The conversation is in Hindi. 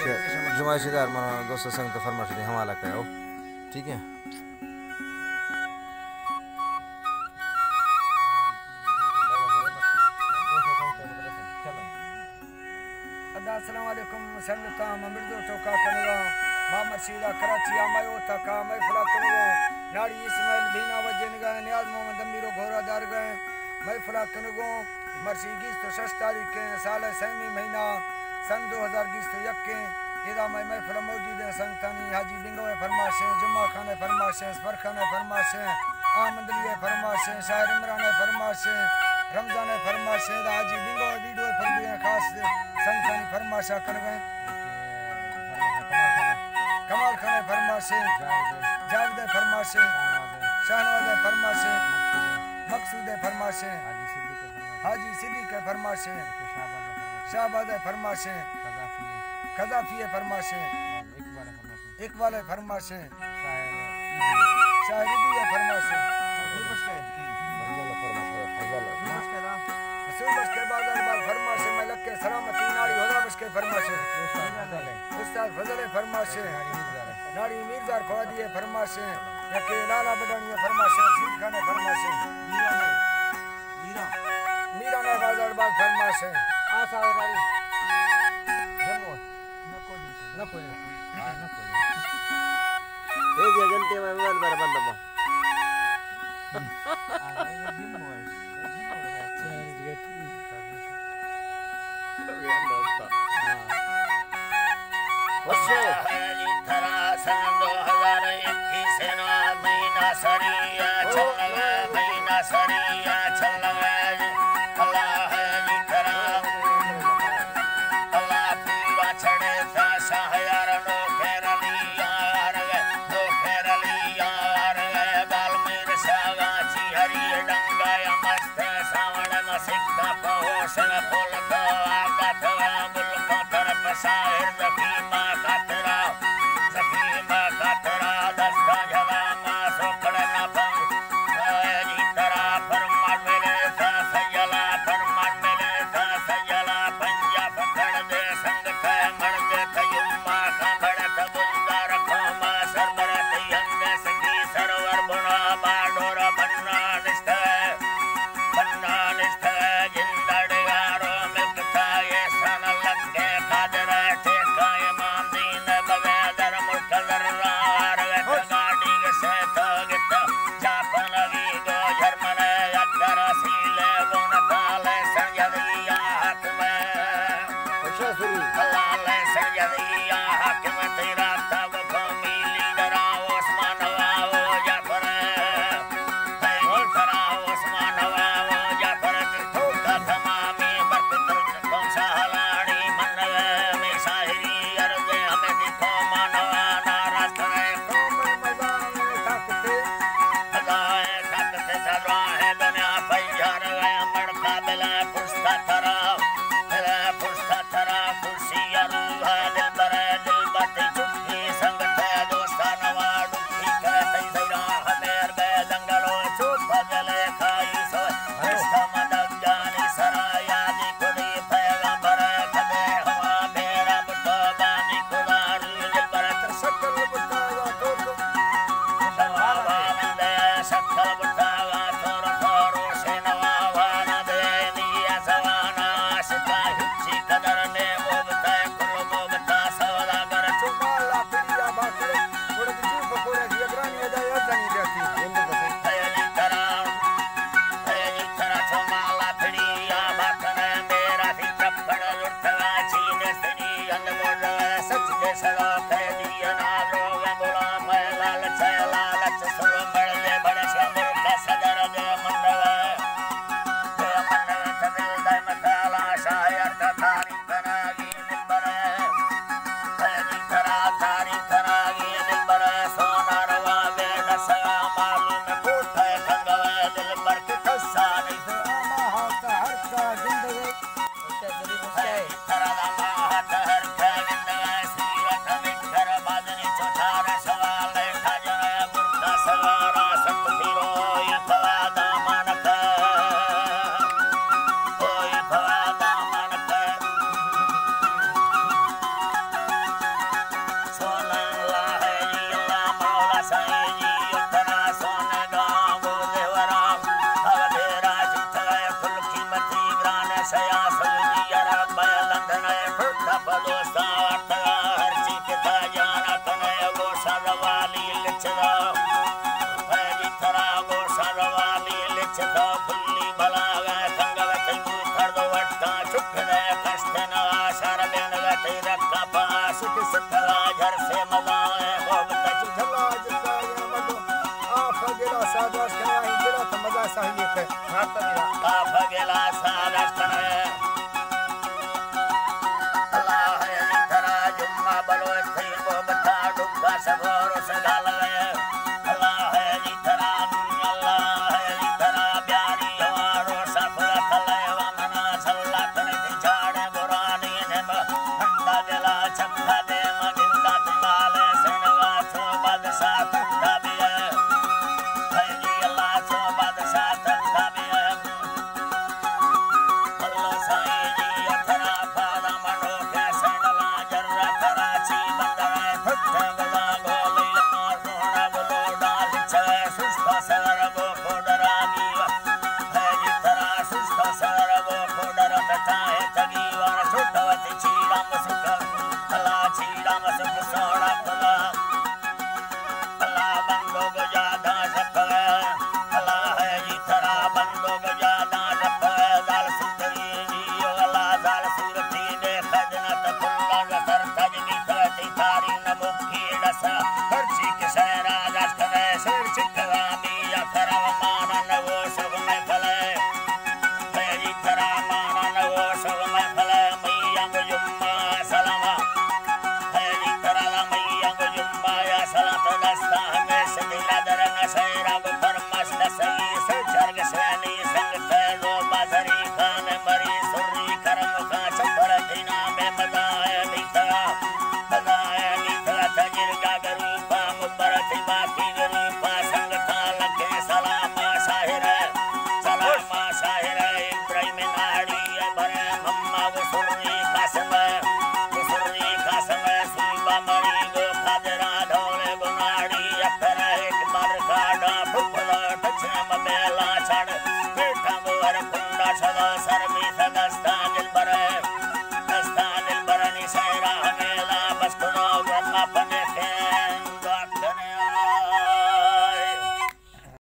जुमाइशी घर मना दोस्तों संग तो फरमाइश दी हवाला करो ठीक है। अस्सलाम वालेकुम संगता ममिर्दो टोका कनवा मामर सीधा कराची आमायो तका मैं फला कनवा नाड़ी इस्माइल बीना वजनगा नियाज मोहम्मद अमीरो घोरा दार गए मैं फला कनगो मरसी 26 तारीख के साल सैमी महीना सन 2021 के इदा मैं फला मौजूद है संगतानी हाजी बिंगो फरमाशे जुम्मा खाने फरमाशे फरखाने फरमाशे आमदली फरमाशे शायर इमरान फरमाशे रमजान फरमाशे हाजी बिंगो वीडियो फरमाशे खास संगतानी फरमाशा कर गए कमाल खाने फरमाशे जावेद फरमाशे शाहनवाज फरमाशे मकसूद फरमाशे हाजी सिद्दीक फरमाशे शाहबाज फरमाशे कज़ाफी फरमाशे इकबाल फरमाशे शायर ईदू फरमाशे सूबस के बाद फरमाशे मलक के सलामती नाड़ी होला बस के फरमाशे उस्ताद फजल फरमाशे नाड़ी मीरदार फवादी फरमाशे यके लाला बडानी फरमाशे रशीद खान फरमाशे मीरा ने बाजार बाग फरमाशे आशा नाड़ी जमो न कोई एक घंटे में मोबाइल पर बंद तेरा कपा सुख सुखला झर से मजाए होब तज झला जिता ये मदो आफ गेला सादास करा ही गेला तो मजा साहिए के हाथ मेरा का भगेला सारस कने अल्लाह है इतरा जुम्मा बलो थई को बता डुबा सबोर सगाल अल्लाह है इतरा प्यारी हमारो सफर थले वमना सल्ला तने दिछाड़े बुरानी ने हंदा गेला छक्का दे मगिंदा तिबाले सनवा छो बादशाह तबी है जी अल्लाह छो बादशाह तबी है अल्लाह साईं जी अथरा पादा मनो के सनला जर्रा कराची बंदरे फटे गदा गोली मार रोना बोलो डाल छे सुस्ता सर वो कोडरा की है जी तरा सुस्ता सर वो कोडरा कथा है तगी वार छोटवती चीड़ा मसुक अल्लाह चीड़ा मसुक सोड़ा कला अल्लाह बंदो गजादा सफे अल्लाह है जी तरा बंदो गजादा सफे दाल सुंदरी जी अल्लाह दाल सूरती दे खजनत कुल्ला नसर तजनी तती तारी नमुखी दस हरची के सहरा दस कने शेर चिकवा दिया करव मानन वो सब में फले है जी तरा मानन वो सब में फले मैया जुम्मा सलामा है जी तरा मैया जुम्मा या सलात दस्ता हमें सदिला दरंग सैरा फरमस दसई से जर्ग सैनी संग तेरो बाजरी खान मरी सुरी करम का छपर दिना में मदाए मिथला तजिर का गरूपा मुबर दिमा की गरूपा संग ताल के सलामा शाहिर इब्राहिम नाड़ी बरे मम्मा वो सुरी कासम सुबा मरी गो खादरा ढोले गुनाड़ी अखर एक बार काडा फुफला टचम बेला छड़ बेटा वो हर